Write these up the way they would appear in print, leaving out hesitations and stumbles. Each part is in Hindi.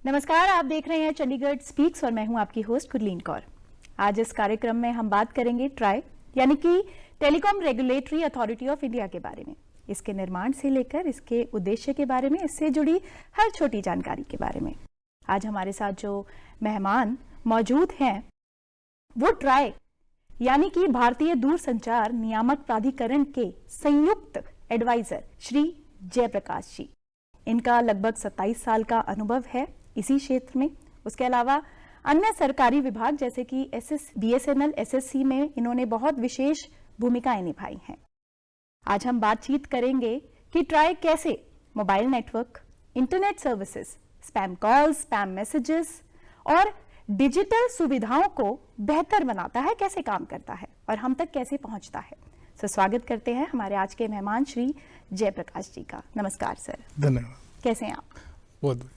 नमस्कार, आप देख रहे हैं चंडीगढ़ स्पीक्स और मैं हूं आपकी होस्ट गुरलीन कौर। आज इस कार्यक्रम में हम बात करेंगे ट्राई यानी कि telecom regulatory authority of India के बारे में, इसके निर्माण से लेकर इसके उद्देश्य के बारे में, इससे जुड़ी हर छोटी जानकारी के बारे में। आज हमारे साथ जो मेहमान मौजूद हैं वो ट्राई यानी कि भारतीय दूरसंचार नियामक प्राधिकरण के संयुक्त एडवाइजर श्री जयप्रकाश जी। इनका लगभग 27 साल का अनुभव है इसी क्षेत्र में। उसके अलावा अन्य सरकारी विभाग जैसे कि BSNL, SSC में इन्होंने बहुत विशेष भूमिकाएं निभाई हैं। आज हम बातचीत करेंगे कि ट्राई कैसे mobile network, internet services, spam calls, spam messages और डिजिटल सुविधाओं को बेहतर बनाता है, कैसे काम करता है और हम तक कैसे पहुंचता है। तो स्वागत करते हैं हमारे आज के मेहमान श्री जयप्रकाश जी का। नमस्कार सर। धन्यवाद। कैसे हैं आप? बहुत।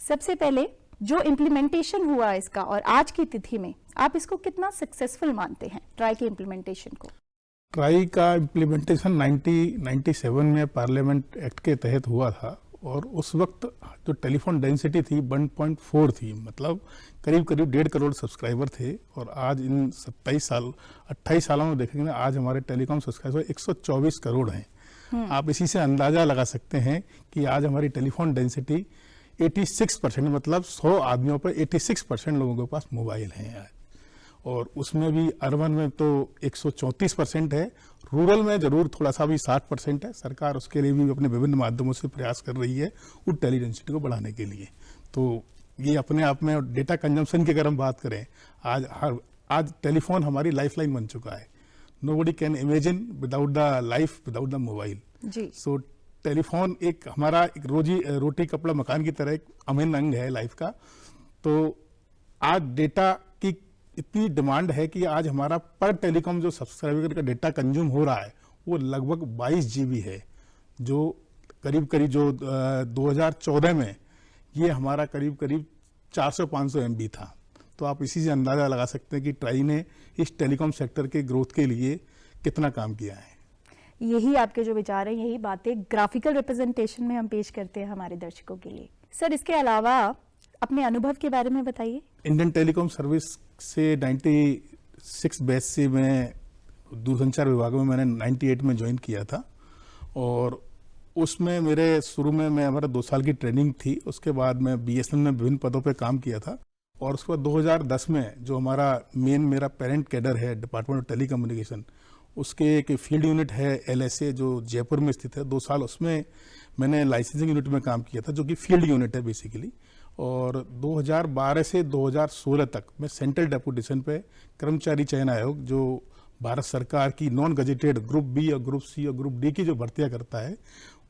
सबसे पहले जो इम्प्लीमेंटेशन हुआ इसका और आज की तिथि में आप इसको कितना सक्सेसफुल मानते हैं, ट्राई के इम्प्लीमेंटेशन को? ट्राई का इम्प्लीमेंटेशन 1997 में पार्लियामेंट एक्ट के तहत हुआ था और उस वक्त जो टेलीफोन डेंसिटी थी 1.4 थी, मतलब करीब 1.5 करोड़ सब्सक्राइबर थे। और आज इन 28 सालों में देखेंगे ना, आज हमारे टेलीकॉम सब्सक्राइबर 124 करोड़ हैं। आप इसी से अंदाजा लगा सकते हैं कि आज हमारी टेलीफोन डेंसिटी 86%, मतलब 100 आदमियों पर 86% लोगों के पास मोबाइल हैं आज। और उसमें भी अर्बन में तो 134% है, रूरल में जरूर थोड़ा सा भी 60% है। सरकार उसके लिए भी अपने विभिन्न माध्यमों से प्रयास कर रही है उस टेली डेंसिटी को बढ़ाने के लिए। तो ये अपने आप में डेटा कंजम्पशन की अगर हम बात करें, आज टेलीफोन हमारी लाइफलाइन बन चुका है। Nobody can imagine without the life, without the mobile. So telephone एक हमारा एक रोटी कपड़ा मकान की तरह एक अभिन्न अंग है लाइफ का। तो आज डेटा की इतनी डिमांड है कि आज हमारा पर टेलीकॉम जो सब्सक्राइबर का डेटा कंज्यूम हो रहा है वो लगभग 22 GB है, जो करीब जो 2014 में ये हमारा करीब 400-500 MB था। तो आप इसी से अंदाजा लगा सकते हैं कि ट्राई ने इस टेलीकॉम सेक्टर के ग्रोथ के लिए कितना काम किया है। यही आपके जो विचार हैं, यही बातें ग्राफिकल रिप्रेजेंटेशन में हम पेश करते हैं हमारे दर्शकों के लिए। सर, इसके अलावा अपने अनुभव के बारे में बताइए। इंडियन टेलीकॉम सर्विस से 96 बैच से मैं दूरसंचार विभाग में मैंने 98 में ज्वाइन किया था। और उसमें मेरे शुरू में हमारा 2 साल की ट्रेनिंग थी। उसके बाद मैं BSNL में विभिन्न पदों पे काम किया था। और उसके बाद 2010 में जो हमारा मेरा पेरेंट कैडर है डिपार्टमेंट ऑफ टेलीकम्युनिकेशन, उसके एक फील्ड यूनिट है LSA जो जयपुर में स्थित है। 2 साल उसमें मैंने लाइसेंसिंग यूनिट में काम किया था, जो कि फील्ड यूनिट है बेसिकली। और 2012 से 2016 तक मैं सेंट्रल डेपुटेशन पे कर्मचारी चयन आयोग, जो भारत सरकार की नॉन गजेटेड ग्रुप B और ग्रुप C और ग्रुप D की जो भर्तियां करता है,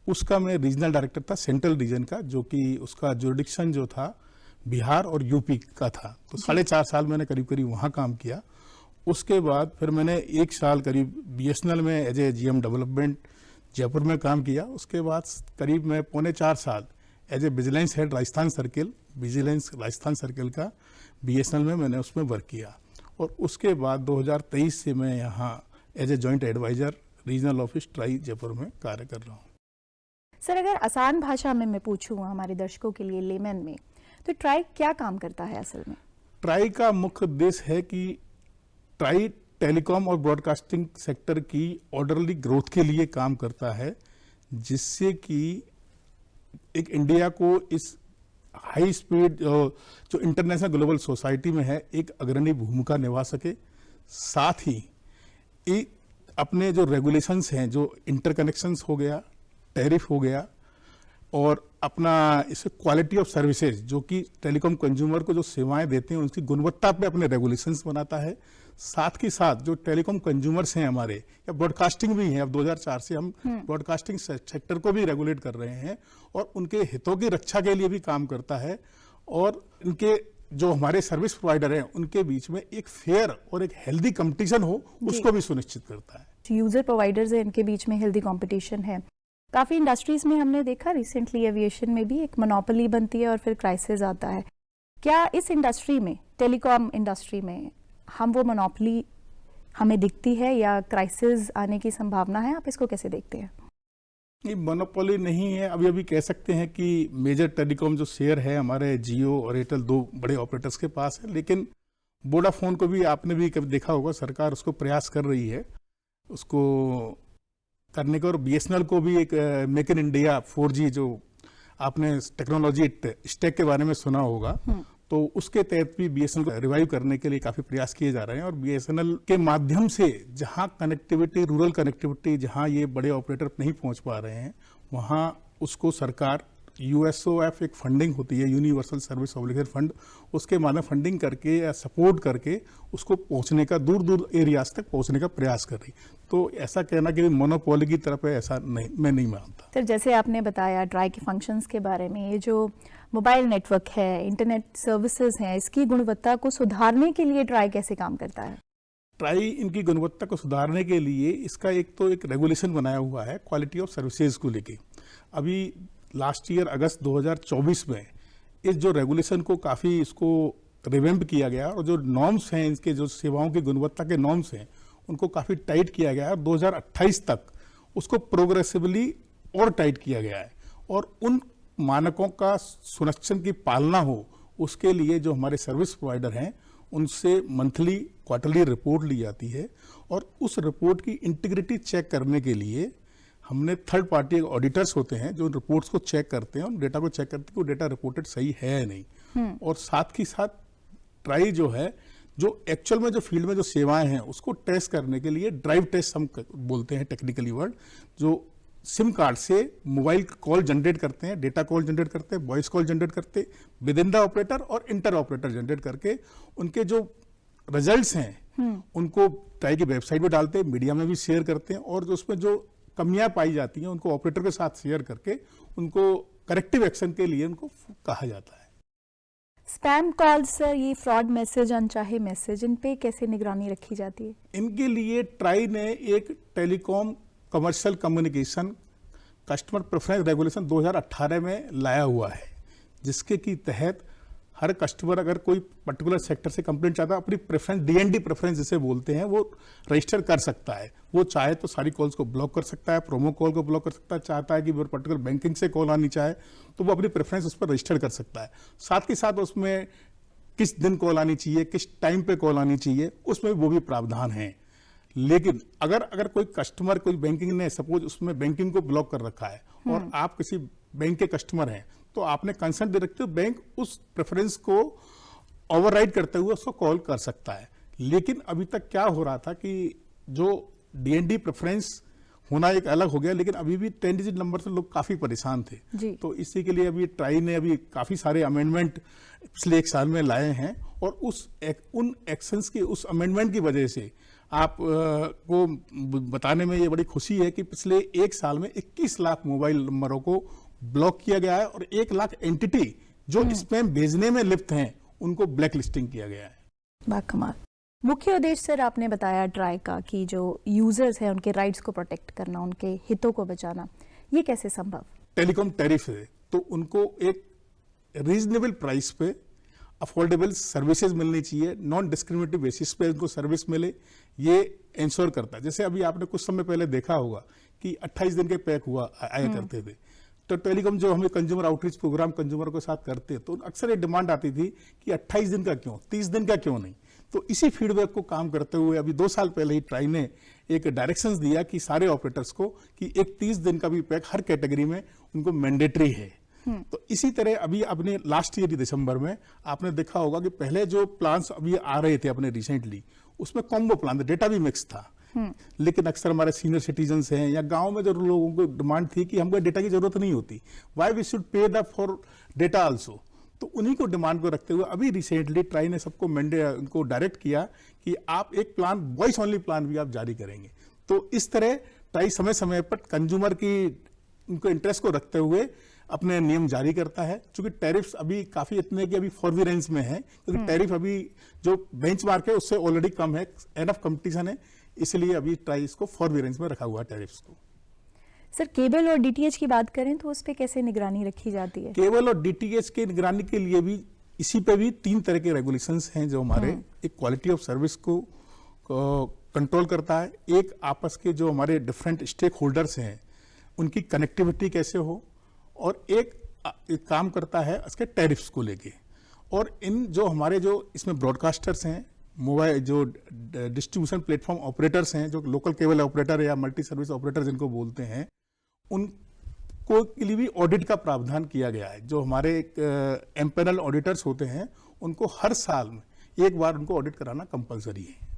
उसका मैं रीजनल डायरेक्टर था सेंट्रल रीजन का, जो कि उसका जुरिडिक्शन जो था बिहार और यूपी का था। तो 4.5 साल मैंने करीब वहाँ काम किया। उसके बाद फिर मैंने 1 साल करीब BSNL में as a GM development Jaipur में काम किया। उसके बाद करीब मैं 3.25 साल as a vigilance head Rajasthan circle का BSNL में मैंने उसमें वर्क किया। और उसके बाद 2023 से मैं यहाँ as a joint adviser regional office TRAI Jaipur में कार्य कर रहा हूँ। सर, अगर आसान भाषा में मैं पूछूँ हमारे दर्शकों के लिए, लेमन में, तो ट्राई क्या काम करता है असल में? ट्राई का मुख्य उद्देश्य है कि ट्राई टेलीकॉम और ब्रॉडकास्टिंग सेक्टर की ऑर्डरली ग्रोथ के लिए काम करता है, जिससे कि एक इंडिया को इस हाई स्पीड जो इंटरनेशनल ग्लोबल सोसाइटी में है एक अग्रणी भूमिका निभा सके। साथ ही अपने जो रेगुलेशंस हैं, जो इंटरकनेक्शंस हो गया, टैरिफ हो गया, और अपना इसे क्वालिटी ऑफ सर्विसेज, जो कि टेलीकॉम कंज्यूमर को जो सेवाएं देते हैं उसकी गुणवत्ता पे अपने रेगुलेशंस बनाता है। साथ ही साथ जो टेलीकॉम कंज्यूमर्स हैं हमारे, या ब्रॉडकास्टिंग भी है, अब 2004 से हम ब्रॉडकास्टिंग सेक्टर को भी रेगुलेट कर रहे हैं और उनके हितों की रक्षा के लिए भी काम करता है। और इनके जो हमारे सर्विस प्रोवाइडर हैं उनके बीच में एक फेयर और एक हेल्दी कंपटीशन हो, उसको भी सुनिश्चित करता है। यूजर प्रोवाइडर्स हैं, इनके बीच में हेल्दी कंपटीशन है। काफी इंडस्ट्रीज में हमने देखा, रिसेंटली एविएशन में भी एक मोनोपोली बनती है और फिर क्राइसिस आता है। क्या इस इंडस्ट्री में, टेलीकॉम इंडस्ट्री में, हम वो मोनोपोली हमें दिखती है या क्राइसिस आने की संभावना है? आप इसको कैसे देखते हैं? ये मोनोपोली नहीं है, अभी अभी कह सकते हैं कि मेजर टेलीकॉम जो शेयर है हमारे जियो और एयरटेल, दो बड़े ऑपरेटर्स के पास है, लेकिन वोडाफोन को भी आपने भी कभी देखा होगा, सरकार उसको प्रयास कर रही है उसको करने का। और बीएसएनएल को भी एक मेक इन इंडिया 4G जो आपने टेक्नोलॉजी स्टैक के बारे में सुना होगा, तो उसके तहत भी बीएसएनएल को रिवाइव करने के लिए काफी प्रयास किए जा रहे हैं। और बीएसएनएल के माध्यम से जहां कनेक्टिविटी, रूरल कनेक्टिविटी, जहां ये बड़े ऑपरेटर नहीं पहुंच पा रहे हैं, वहां उसको सरकार यूएसओएफ एक फंडिंग होती है, यूनिवर्सल सर्विस ऑब्लिगेशन फंड, उसके माध्यम फंडिंग करके या सपोर्ट करके उसको पहुंचने का, दूर दूर एरियाज तक पहुंचने का प्रयास कर रही। तो ऐसा कहना कि मोनोपोली की तरफ है, ऐसा नहीं, मैं नहीं मानता। सर, जैसे आपने बताया ट्राई के फंक्शंस के बारे में, ये जो मोबाइल नेटवर्क है, इंटरनेट सर्विसेज हैं, इसकी गुणवत्ता को सुधारने के लिए ट्राई कैसे काम करता है? ट्राई इनकी गुणवत्ता को सुधारने के लिए इसका एक रेगुलेशन बनाया हुआ है क्वालिटी ऑफ सर्विसेज को लेके। अभी लास्ट ईयर अगस्त 2024 में इस जो रेगुलेशन को काफ़ी इसको रिवेम्प किया गया, और जो नॉर्म्स हैं इनके, जो सेवाओं की गुणवत्ता के नॉर्म्स हैं, उनको काफ़ी टाइट किया गया है। और 2028 तक उसको प्रोग्रेसिवली और टाइट किया गया है, और उन मानकों का सुनिश्चित की पालना हो, उसके लिए जो हमारे सर्विस प्रोवाइडर हैं उनसे मंथली, क्वार्टरली रिपोर्ट ली जाती है, और उस रिपोर्ट की इंटीग्रिटी चेक करने के लिए हमने थर्ड पार्टी ऑडिटर्स होते हैं जो रिपोर्ट्स को चेक करते हैं और डेटा को चेक करते हैं कि वो डेटा रिपोर्टेड सही है या नहीं। और साथ ही साथ ट्राई जो है, जो एक्चुअल में जो फील्ड में जो सेवाएं हैं उसको टेस्ट करने के लिए ड्राइव टेस्ट हम बोलते हैं टेक्निकली वर्ड, जो सिम कार्ड से मोबाइल कॉल जनरेट करते हैं, डेटा कॉल जनरेट करते हैं, वॉइस कॉल जनरेट करते हैं विद इन द ऑपरेटर और इंटर ऑपरेटर जनरेट करके, उनके जो रिजल्ट्स हैं उनको ट्राई की वेबसाइट पे डालते हैं, मीडिया में भी शेयर करते हैं, और जो उसमें जो कमियां पाई जाती हैं उनको ऑपरेटर के साथ शेयर करके उनको करेक्टिव एक्शन के लिए उनको कहा जाता है। स्पैम कॉल सर, ये फ्रॉड मैसेज, अनचाहे मैसेज, इन पे कैसे निगरानी रखी जाती है? इनके लिए ट्राई ने एक telecom commercial communication customer preference regulation 2018 में लाया हुआ है, जिसके की तहत हर कस्टमर अगर कोई पर्टिकुलर सेक्टर से कंप्लेंट चाहता है, अपनी प्रेफरेंस, डीएनडी प्रेफरेंस जिसे बोलते हैं, वो रजिस्टर कर सकता है। वो चाहे तो सारी कॉल्स को ब्लॉक कर सकता है, प्रोमो कॉल को ब्लॉक कर सकता है, चाहता है कि वो पर्टिकुलर बैंकिंग से कॉल आनी चाहे तो वो अपनी प्रेफरेंस उस पर रजिस्टर कर सकता है। साथ ही साथ उसमें किस दिन कॉल आनी चाहिए, किस टाइम पे कॉल आनी चाहिए, उसमें वो भी प्रावधान है। लेकिन अगर कोई कस्टमर, कोई बैंकिंग ने सपोज उसमें बैंकिंग को ब्लॉक कर रखा है और आप किसी बैंक के कस्टमर हैं, तो आपने कंसेंट दे रखते हो, बैंक उस प्रेफरेंस को ओवरराइड करते हुए उसको कॉल कर सकता है। लेकिन अभी तक क्या हो रहा था कि जो डीएनडी प्रेफरेंस होना एक अलग हो गया, लेकिन अभी भी 10 डिजिट नंबर से लोग काफी परेशान थे। तो इसी के लिए अभी ट्राई ने अभी काफी सारे अमेंडमेंट पिछले एक साल में लाए हैं, और उन एक्शंस की, उस अमेंडमेंट की वजह से आप को बताने में ये बड़ी खुशी है कि पिछले एक साल में 21 लाख मोबाइल नंबरों को ब्लॉक किया गया है, और 1 लाख एंटिटी जो स्पैम भेजने में लिप्त हैं उनको ब्लैक लिस्टिंग किया गया है। बाकमाल। मुख्य उद्देश्य सर आपने बताया ट्राई का कि जो यूजर्स हैं उनके राइट्स को प्रोटेक्ट करना, उनके हितों को बचाना, ये कैसे संभव? टेलीकॉम टैरिफ है तो उनको एक रीजनेबल प्राइस पे अफोर्डेबल सर्विसेज मिलनी चाहिए, नॉन डिस्क्रिमिनेटिव बेसिस पे उनको सर्विस मिले, ये इंश्योर करता है। जैसे अभी आपने कुछ समय पहले देखा होगा कि 28 दिन के पैक आया करते थे, तो टेलीकॉम जो हमें कंज्यूमर आउटरीच प्रोग्राम कंज्यूमर के साथ करते हैं, तो अक्सर ये डिमांड आती थी कि 28 दिन का क्यों, 30 दिन का क्यों नहीं। तो इसी फीडबैक को काम करते हुए अभी 2 साल पहले ही ट्राई ने एक डायरेक्शंस दिया कि सारे ऑपरेटर्स को कि एक 30 दिन का भी पैक हर कैटेगरी में उनको मैंडेटरी है। तो इसी तरह अभी अपने लास्ट ईयर दिसंबर में आपने देखा होगा कि पहले जो प्लान्स अभी आ रहे थे अपने रिसेंटली, उसमें कॉम्बो प्लान था, डेटा भी मिक्स था। लेकिन अक्सर हमारे सीनियर सिटीजन्स हैं या गांव में जो लोगों को डिमांड थी कि हमको डेटा की जरूरत नहीं होती, why we should pay the for data also, तो उन्हीं को डिमांड को रखते हुए अभी रिसेंटली ट्राई ने सबको उनको डायरेक्ट किया कि आप एक प्लान, वॉइस ओनली प्लान भी आप जारी करेंगे। तो इस तरह ट्राई समय समय पर कंज्यूमर की उनको इंटरेस्ट को रखते हुए अपने नियम जारी करता है। क्योंकि टैरिफ्स अभी काफी इतने कि अभी फॉरविरेंस में है, क्योंकि टैरिफ अभी जो बेंचमार्क है उससे ऑलरेडी कम है, एनफ कंपटीशन है, इसलिए अभी ट्राई इसको फॉरविरेंस में रखा हुआ है टैरिफ्स को। सर, केबल और डीटीएच की बात करें तो उस पर कैसे निगरानी रखी जाती है? केबल और डीटीएच की निगरानी के लिए भी इसी पे भी 3 तरह के रेगुलेशंस हैं जो हमारे एक क्वालिटी ऑफ सर्विस को कंट्रोल करता है, एक आपस के जो हमारे डिफरेंट स्टेक होल्डर्स हैं उनकी कनेक्टिविटी कैसे हो, और एक काम करता है उसके टैरिफ्स को लेके। और इन जो हमारे जो इसमें ब्रॉडकास्टर्स हैं, मोबाइल जो डिस्ट्रीब्यूशन प्लेटफॉर्म ऑपरेटर्स हैं, जो लोकल केबल ऑपरेटर या मल्टी सर्विस ऑपरेटर जिनको बोलते हैं, उनको के लिए भी ऑडिट का प्रावधान किया गया है। जो हमारे एम्पैनल ऑडिटर्स होते हैं उनको हर साल में एक बार उनको ऑडिट कराना कंपलसरी है।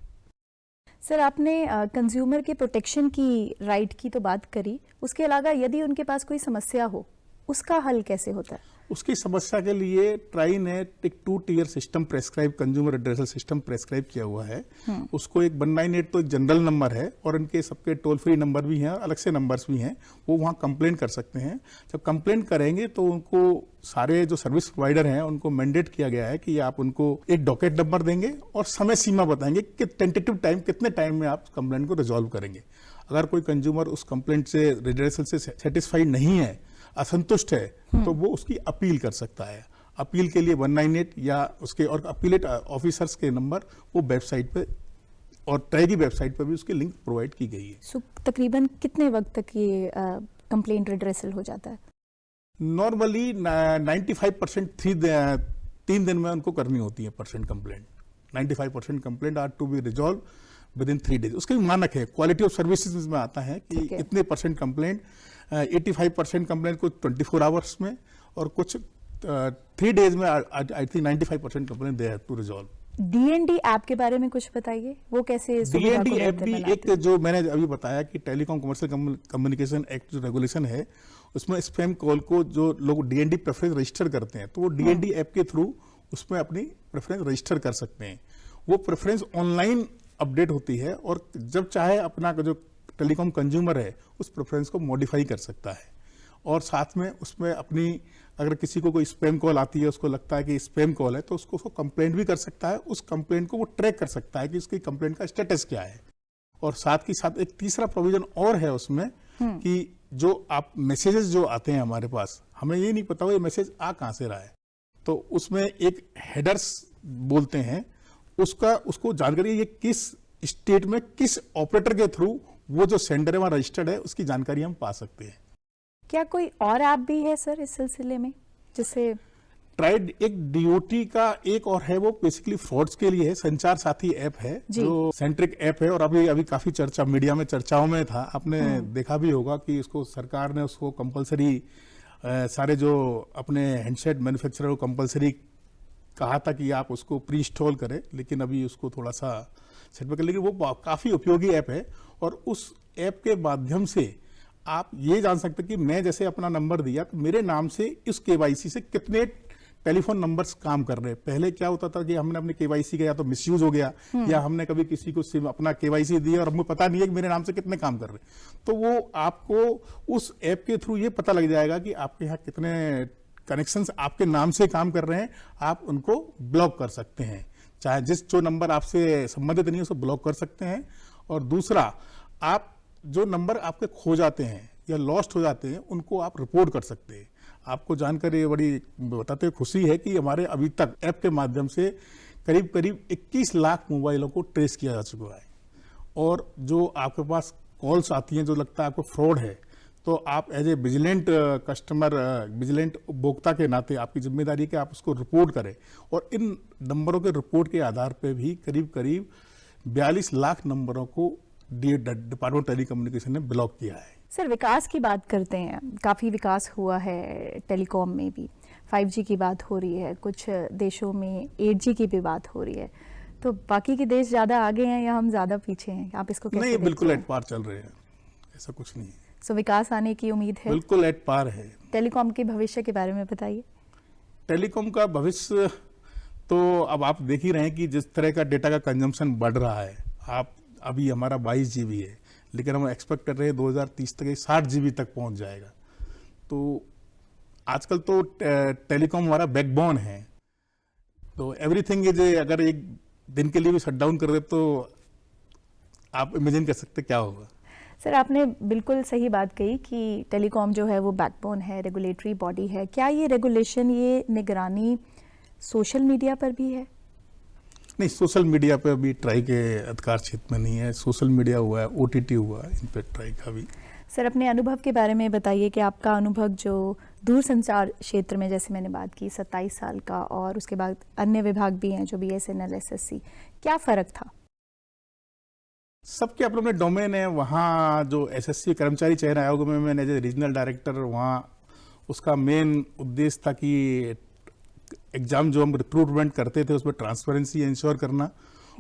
सर, आपने कंज्यूमर के प्रोटेक्शन की राइट की तो बात करी, उसके अलावा यदि उनके पास कोई समस्या हो उसका हल कैसे होता है? उसकी समस्या के लिए ट्राई ने एक 2 tier system prescribe, consumer addressal system prescribe किया हुआ है। उसको एक 198 तो एक जनरल नंबर है, और इनके सबके टोल फ्री नंबर भी हैं, अलग से नंबर्स भी हैं, वो वहाँ कंप्लेंट कर सकते हैं। जब कंप्लेंट करेंगे तो उनको सारे जो सर्विस प्रोवाइडर हैं उनको मैंडेट किया गया है कि आप उनको एक डॉकेट नंबर देंगे और समय सीमा बताएंगे कि टेंटेटिव टाइम कितने टाइम में आप कंप्लेंट को रिजॉल्व करेंगे। अगर कोई कंज्यूमर उस कंप्लेंट से, रिड्रेसल से सेटिस्फाइड नहीं है, असंतुष्ट है, तो वो उसकी अपील कर सकता है। अपील के लिए 198 या उसके और अपीलेट ऑफिसर्स के नंबर वो वेबसाइट पे और ट्राई की वेबसाइट पर भी उसकी लिंक प्रोवाइड की गई है। तकरीबन कितने वक्त तक ये कंप्लेंट रिड्रेसल हो जाता है? नॉर्मली 95% 3 दिन में उनको करनी होती है percent complaint. 95% complaint are to be resolve with in 3 days. उसके मानक है, क्वालिटी ऑफ सर्विसेज में आता है कि इतने परसेंट कंप्लेंट, 85% कंप्लेंट कुछ 24 आवर्स में, और कुछ 3 डेज में। I think 95% complaint they have to resolve. DND app के बारे में कुछ बताइए, वो कैसे? डीएनडी ऐप भी एक, जो मैंने अभी बताया कि टेलीकॉम कमर्शियल कम्युनिकेशन एक्ट जो रेगुलेशन है, उसमें स्पैम कॉल को जो लोग डीएनडी प्रेफरेंस रजिस्टर करते हैं, तो वो डीएनडी ऐप के थ्रू उसमें अपनी प्रेफरेंस रजिस्टर कर सकते हैं। वो प्रेफरेंस ऑनलाइन अपडेट होती है, और जब चाहे अपना जो टेलीकॉम कंज्यूमर है उस प्रेफरेंस को मॉडिफाई कर सकता है। और साथ में उसमें अपनी, अगर किसी को कोई स्पैम कॉल आती है, उसको लगता है कि स्पैम कॉल है, तो उसको कंप्लेंट भी कर सकता है। उस कंप्लेंट को वो ट्रैक कर सकता है कि उसकी कंप्लेंट का स्टेटस क्या है। और साथ ही साथ एक तीसरा प्रोविजन और है उसमें कि जो आप मैसेजेस जो आते हैं हमारे पास, हमें ये नहीं पता वो ये मैसेज आ कहाँ से रहा है, तो उसमें एक हेडर्स बोलते हैं, उसको जानकारी ये किस स्टेट में किस ऑपरेटर के थ्रू वो जो सेंडर है वहाँ रजिस्टर्ड है, उसकी जानकारी हम पा सकते हैं। क्या कोई और ऐप भी है सर इस सिलसिले में जिससे? ट्राइड एक डीओटी का एक और है, वो बेसिकली फ्रॉड्स के लिए है, संचार साथी ऐप है, जो सेंट्रिक ऐप है, और अभी काफी चर्चा मीडिया में चर्चाओं में था। आपने देखा भी होगा कि इसको सरकार ने उसको कंपलसरी, सारे जो अपने हैंडसेट मैन्युफैक्चरर को कंपलसरी कहा था कि आप उसको प्री इंस्टॉल करें, लेकिन अभी उसको थोड़ा सा सेटबैक, लेकिन वो काफी उपयोगी ऐप है। और उस ऐप के माध्यम से आप ये जान सकते हैं कि मैं जैसे अपना नंबर दिया तो मेरे नाम से इस केवाईसी से कितने टेलीफोन नंबर्स काम कर रहे हैं। पहले क्या होता था कि हमने अपने केवाईसी का या तो मिसयूज हो गया, या हमने कभी किसी को सिम अपना केवाईसी दिया और हमें पता नहीं है कि मेरे नाम से कितने काम कर रहे हैं। तो वो आपको उस ऐप के थ्रू ये पता लग जाएगा कि आपके यहाँ कितने कनेक्शंस आपके नाम से काम कर रहे हैं। आप उनको ब्लॉक कर सकते हैं, चाहे जो नंबर आपसे संबंधित नहीं है उसको ब्लॉक कर सकते हैं। और दूसरा, आप जो नंबर आपके खो जाते हैं या लॉस्ट हो जाते हैं उनको आप रिपोर्ट कर सकते हैं। आपको जानकर बड़ी बताते हुए खुशी है कि हमारे अभी तक ऐप के माध्यम से करीब 21 लाख मोबाइलों को ट्रेस किया जा चुका है। और जो आपके पास कॉल्स आती हैं जो लगता है आपको फ्रॉड है, तो आप as a vigilant customer, vigilant उपभोक्ता के नाते आपकी जिम्मेदारी है कि आप उसको रिपोर्ट करें। और इन नंबरों के रिपोर्ट के आधार पर भी करीब 42 लाख नंबरों को डिपार्टमेंट टेली कम्युनिकेशन ने ब्लॉक किया है। सर, विकास की बात करते हैं, काफ़ी विकास हुआ है टेलीकॉम में भी, 5G की बात हो रही है, कुछ देशों में 8G की भी बात हो रही है। तो बाकी के देश ज़्यादा आगे हैं या हम ज़्यादा पीछे हैं? आप इसको कैसे? नहीं, बिल्कुल एट पार चल रहे हैं, ऐसा कुछ नहीं है। सो विकास आने की उम्मीद है? बिल्कुल एट पार है। टेलीकॉम के भविष्य के बारे में बताइए। टेलीकॉम का भविष्य तो अब आप देख ही रहे हैं कि जिस तरह का डेटा का कंजम्पशन बढ़ रहा है। आप अभी हमारा 22 GB है, लेकिन हम एक्सपेक्ट कर रहे हैं 2030 तक 60 GB तक पहुंच जाएगा। तो आजकल तो टेलीकॉम हमारा बैकबोन है, तो एवरीथिंग इज, अगर एक दिन के लिए भी शट डाउन कर दे तो आप इमेजिन कर सकते क्या होगा। सर, आपने बिल्कुल सही बात कही कि टेलीकॉम जो है वो बैकबोन है, रेगुलेटरी बॉडी है। क्या ये रेगुलेशन, ये निगरानी सोशल मीडिया पर भी है? नहीं, सोशल मीडिया पे अभी ट्राई के अधिकार क्षेत्र में नहीं है। सोशल मीडिया हुआ है, OTT हुआ है, इन पे ट्राई का भी। सर, अपने अनुभव के बारे में बताइए कि आपका अनुभव जो दूरसंचार क्षेत्र में, जैसे मैंने बात की 27 साल का, और उसके बाद अन्य विभाग भी हैं जो BSNL, SSC, क्या फ़र्क था? सबके अपने अपने डोमेन है। वहाँ जो SSC कर्मचारी चयन आयोग में मैंने एज रीजनल डायरेक्टर, वहाँ उसका मेन उद्देश्य था कि एग्जाम जो हम रिक्रूटमेंट करते थे उसमें ट्रांसपेरेंसी इंश्योर करना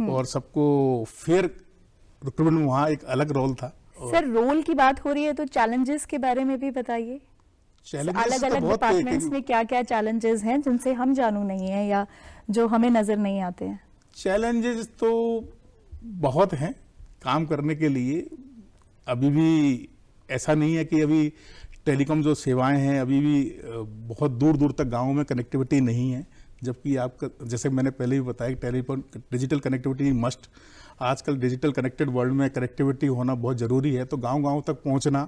और सबको फेयर रिक्रूटमेंट में वहाँ एक अलग रोल था। सर, रोल की बात हो रही है तो चैलेंजेस के बारे में भी बताइए। अलग अलग डिपार्टमेंट्स में क्या क्या चैलेंजेस हैं जिनसे हम जानू नहीं है या जो हमें नजर नहीं आते हैं? चैलेंजेस तो बहुत हैं काम करने के लिए। अभी भी ऐसा नहीं है कि अभी टेलीकॉम जो सेवाएं हैं अभी भी बहुत दूर दूर तक गांवों में कनेक्टिविटी नहीं है, जबकि आपका जैसे मैंने पहले भी बताया कि टेलीफोन डिजिटल कनेक्टिविटी मस्ट। आजकल डिजिटल कनेक्टेड वर्ल्ड में कनेक्टिविटी होना बहुत ज़रूरी है, तो गांव-गांव तक पहुंचना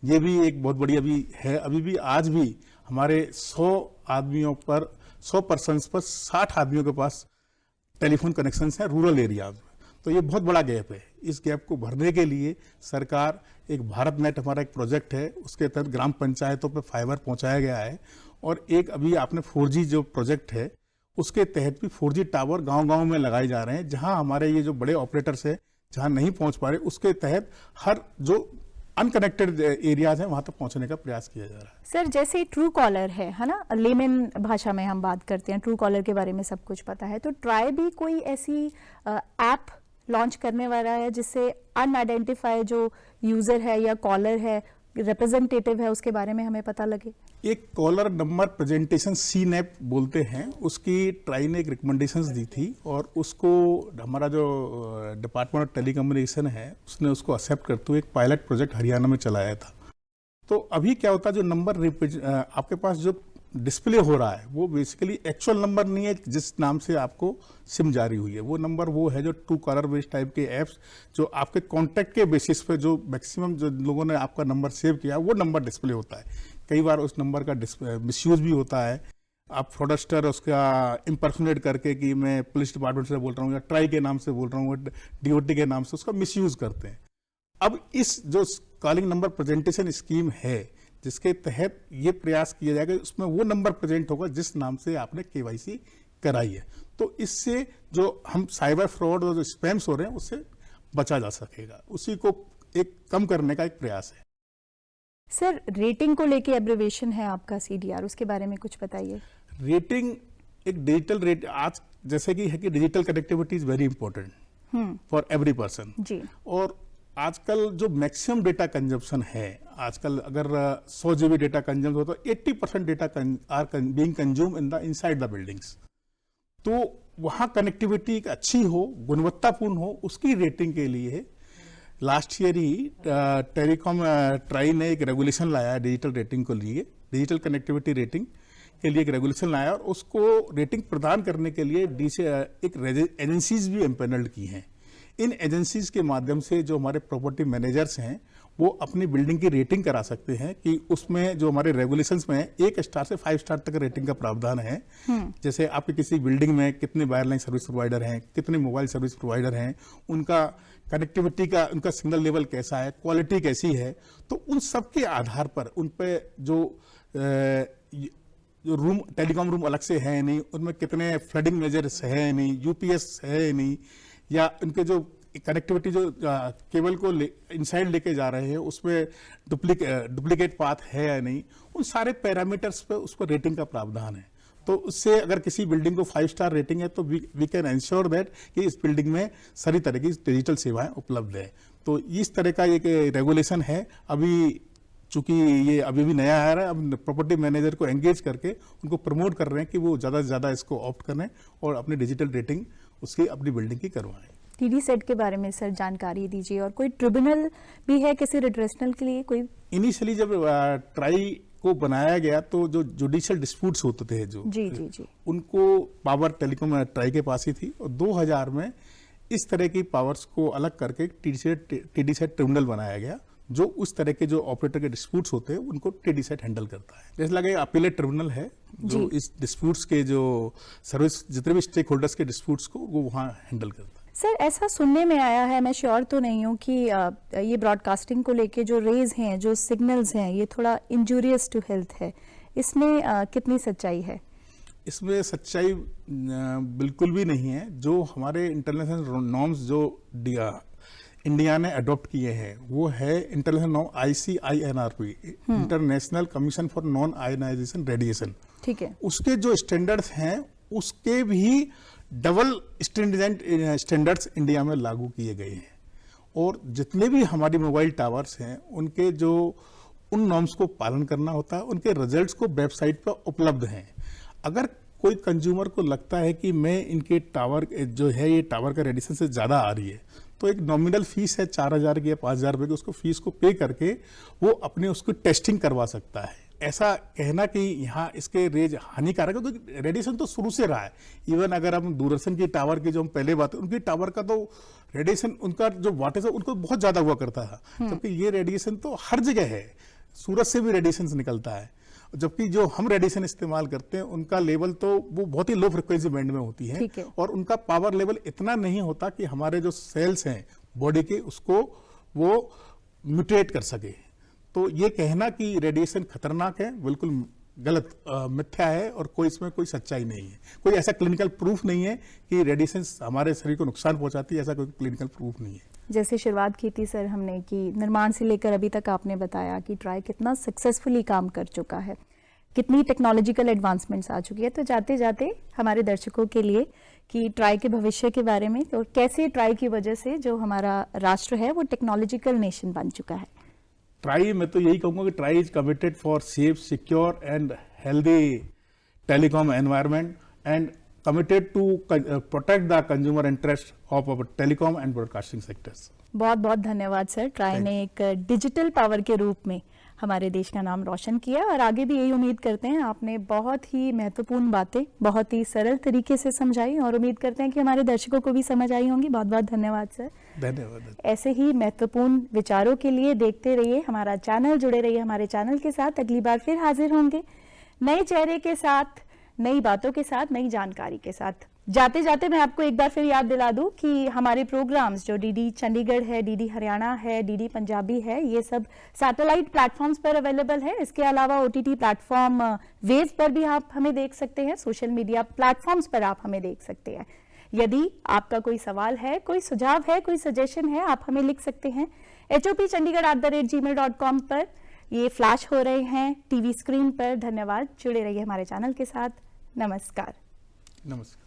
ये भी एक बहुत बड़ी अभी है। अभी भी आज भी हमारे 100 आदमियों पर 100 पर्सन्स पर 60 आदमियों के पास टेलीफोन कनेक्शंस हैं रूरल एरियाज में, तो ये बहुत बड़ा गैप है। इस गैप को भरने के लिए सरकार एक भारत नेट हमारा एक प्रोजेक्ट है, उसके तहत ग्राम पंचायतों पर फाइबर पहुंचाया गया है। और एक अभी आपने 4G जो प्रोजेक्ट है उसके तहत भी 4G टावर गांव-गांव में लगाए जा रहे हैं, जहां हमारे ये जो बड़े ऑपरेटर्स हैं जहां नहीं पहुंच पा रहे, उसके तहत हर जो अनकनेक्टेड एरियाज हैं वहां तक पहुंचने का प्रयास किया जा रहा है। सर, जैसे ट्रू कॉलर है ना, लेमन भाषा में हम बात करते हैं, ट्रू कॉलर के बारे में सब कुछ पता है, तो ट्राई भी कोई ऐसी ऐप लॉन्च करने वाला है जिससे अनआइडेंटिफाई जो यूजर है या कॉलर है, रिप्रेजेंटेटिव है, उसके बारे में हमें पता लगे? एक कॉलर नंबर प्रेजेंटेशन CNAP बोलते हैं, उसकी ट्राई ने एक रिकमेंडेशंस दी थी और उसको हमारा जो डिपार्टमेंट ऑफ टेलीकम्युनिकेशन है उसने उसको एक्सेप्ट करते हुए एक पायलट प्रोजेक्ट हरियाणा में चलाया था। तो अभी क्या होता है, जो नंबर आपके पास जो डिस्प्ले हो रहा है वो बेसिकली एक्चुअल नंबर नहीं है जिस नाम से आपको सिम जारी हुई है। वो नंबर वो है जो ट्रू कॉलर बेस्ड टाइप के ऐप्स जो आपके कॉन्टैक्ट के बेसिस पे जो मैक्सिमम जो लोगों ने आपका नंबर सेव किया वो नंबर डिस्प्ले होता है। कई बार उस नंबर का मिसयूज भी होता है। आप फ्रॉडस्टर उसका इम्पर्सोनेट करके कि मैं पुलिस डिपार्टमेंट से बोल रहा हूँ या ट्राई के नाम से बोल रहा हूँ, DOT के नाम से उसका मिसयूज करते हैं। अब इस जो कॉलिंग नंबर प्रेजेंटेशन स्कीम है जिसके तहत ये प्रयास किया जाएगा, उसमें वो नंबर प्रेजेंट होगा जिस नाम से आपने KYC कराई है। तो इससे जो हम साइबर फ्रॉड और जो स्पैम्स हो रहे हैं उससे बचा जा सकेगा, उसी को एक कम करने का एक प्रयास है। सर, रेटिंग को लेके एब्रिविएशन है आपका CDR, उसके बारे में कुछ बताइए। रेटिंग एक डिजिटल रेट, आज जैसे कि है कि digital connectivity is very important for every person जी। और आजकल जो मैक्सिमम डेटा कंजम्पशन है, आजकल अगर 100 GB डेटा कंज्यूम हो तो 80% data are being consume in the inside the buildings. तो वहाँ कनेक्टिविटी अच्छी हो, गुणवत्तापूर्ण हो, उसकी रेटिंग के लिए लास्ट ईयर ही टेलीकॉम ट्राई ने एक रेगुलेशन लाया है डिजिटल रेटिंग को लिए, डिजिटल कनेक्टिविटी रेटिंग के लिए एक रेगुलेशन लाया और उसको रेटिंग प्रदान करने के लिए एक एजेंसीज भी एम्पेनल्ड की हैं। इन एजेंसीज के माध्यम से जो हमारे प्रॉपर्टी मैनेजर्स हैं वो अपनी बिल्डिंग की रेटिंग करा सकते हैं कि उसमें जो हमारे रेगुलेशंस में 1 स्टार से 5 स्टार तक रेटिंग का प्रावधान है। जैसे आपके किसी बिल्डिंग में कितने वायरलाइन सर्विस प्रोवाइडर हैं, कितने मोबाइल सर्विस प्रोवाइडर हैं, उनका कनेक्टिविटी का उनका सिग्नल लेवल कैसा है, क्वालिटी कैसी है, तो उन सब के आधार पर उन पे जो रूम टेलीकॉम रूम अलग से है नहीं, उनमें कितने फ्लडिंग मेजर्स है नहीं, UPS है नहीं, या उनके जो कनेक्टिविटी जो केबल को इनसाइड लेके जा रहे हैं उसमें डुप्लीकेट पाथ है या नहीं, उन सारे पैरामीटर्स पे उस पर रेटिंग का प्रावधान है। तो उससे अगर किसी बिल्डिंग को 5 स्टार रेटिंग है तो वी कैन एंश्योर दैट कि इस बिल्डिंग में सारी तरह की डिजिटल सेवाएं उपलब्ध है। तो इस तरह का एक रेगुलेशन है। अभी चूंकि ये अभी भी नया आ रहा है, अब प्रॉपर्टी मैनेजर को एंगेज करके उनको प्रमोट कर रहे हैं कि वो ज़्यादा से ज़्यादा इसको ऑप्ट करें और अपनी डिजिटल रेटिंग उसकी अपनी बिल्डिंग की करवाएं। TDSET के बारे में सर जानकारी दीजिए, और कोई ट्रिब्यूनल भी है किसी रिड्रेशनल के लिए? कोई इनिशियली जब ट्राई को बनाया गया तो जो जुडिशियल डिस्प्यूट्स होते थे जो जी उनको पावर टेलीकॉम ट्राई के पास ही थी, और 2000 में इस तरह की पावर्स को अलग करके TDSET ट्रिब्यूनल बनाया गया जो उस तरह के जो ऑपरेटर के डिस्प्यूट्स होते हैं उनको TDSET हैंडल करता है। जैसे लगे अपीलेट ट्रिब्यूनल है जो इस डिस्प्यूट्स के जो सर्विस जितने भी स्टेक होल्डर्स के डिस्प्यूट्स को वो वहाँ हैंडल करता है। सर ऐसा सुनने में आया है, मैं श्योर तो नहीं हूँ कि ये ब्रॉडकास्टिंग को लेके जो रेज हैं, जो सिग्नल्स हैं, ये थोड़ा इंजूरियस टू हेल्थ है, इसमें कितनी सच्चाई है? इसमें सच्चाई बिल्कुल भी नहीं है। जो हमारे इंटरनेशनल नॉर्म्स जो इंडिया ने अडॉप्ट किए हैं वो है international norm ICINRP, international commission for non ionization radiation. ठीक है। उसके जो स्टैंडर्ड्स हैं उसके भी डबल स्ट्रिंजेंट स्टैंडर्ड्स इंडिया में लागू किए गए हैं, और जितने भी हमारी मोबाइल टावर्स हैं उनके जो उन नॉर्म्स को पालन करना होता है, उनके रिजल्ट्स को वेबसाइट पर उपलब्ध हैं। अगर कोई कंज्यूमर को लगता है कि मैं इनके टावर जो है ये टावर का रेडिएशन से ज़्यादा आ रही है, तो एक नॉमिनल फीस है 4,000 की या 5,000 रुपये की, उसको फीस को पे करके वो अपने उसको टेस्टिंग करवा सकता है। ऐसा कहना कि यहाँ इसके रेज हानिकारक है, तो रेडिएशन तो शुरू से रहा है। इवन अगर हम दूरदर्शन की टावर की जो हम पहले बात, उनकी टावर का तो रेडिएशन, उनका जो वाटेज है उनको बहुत ज़्यादा हुआ करता था, जबकि ये रेडिएशन तो हर जगह है, सूरज से भी रेडिएशन निकलता है। जबकि जो हम रेडिएशन इस्तेमाल करते हैं उनका लेवल तो वो बहुत ही लो फ्रिक्वेंसी बैंड में होती है, और उनका पावर लेवल इतना नहीं होता कि हमारे जो सेल्स हैं बॉडी के उसको वो म्यूटेट कर सके। तो ये कहना कि रेडिएशन खतरनाक है बिल्कुल गलत, मिथ्या है, और कोई इसमें कोई सच्चाई नहीं है। कोई ऐसा क्लिनिकल प्रूफ नहीं है कि रेडिएशन हमारे शरीर को नुकसान पहुंचाती है, ऐसा कोई क्लिनिकल प्रूफ नहीं है। जैसे शुरुआत की थी सर हमने कि निर्माण से लेकर अभी तक आपने बताया कि ट्राई कितना सक्सेसफुली काम कर चुका है, कितनी टेक्नोलॉजिकल एडवांसमेंट्स आ चुकी है। तो जाते जाते हमारे दर्शकों के लिए कि ट्राई के भविष्य के बारे में, तो कैसे ट्राई की वजह से जो हमारा राष्ट्र है वो टेक्नोलॉजिकल नेशन बन चुका है। ट्राई, मैं तो यही कहूंगा कि try is committed for safe, secure and healthy telecom environment and committed to protect the consumer interest of our telecom and broadcasting sectors. बहुत बहुत धन्यवाद सर। ट्राई ने एक डिजिटल पावर के रूप में हमारे देश का नाम रोशन किया, और आगे भी यही उम्मीद करते हैं। आपने बहुत ही महत्वपूर्ण बातें बहुत ही सरल तरीके से समझाई, और उम्मीद करते हैं कि हमारे दर्शकों को भी समझ आई होंगी। बहुत बहुत धन्यवाद सर। धन्यवाद। ऐसे ही महत्वपूर्ण विचारों के लिए देखते रहिए हमारा चैनल, जुड़े रहिए हमारे चैनल के साथ। अगली बार फिर हाजिर होंगे नए चेहरे के साथ, नई बातों के साथ, नई जानकारी के साथ। जाते जाते मैं आपको एक बार फिर याद दिला दूं कि हमारे प्रोग्राम्स जो डीडी चंडीगढ़ है, डीडी हरियाणा है, डीडी पंजाबी है, ये सब सैटेलाइट प्लेटफॉर्म्स पर अवेलेबल है। इसके अलावा OTT प्लेटफॉर्म वेव पर भी आप हमें देख सकते हैं, सोशल मीडिया प्लेटफॉर्म्स पर आप हमें देख सकते हैं। यदि आपका कोई सवाल है, कोई सुझाव है, कोई सजेशन है, आप हमें लिख सकते हैं hopchandigarh@gmail.com पर। ये फ्लैश हो रहे हैं टीवी स्क्रीन पर। धन्यवाद, जुड़े रहिए हमारे चैनल के साथ। नमस्कार। नमस्कार।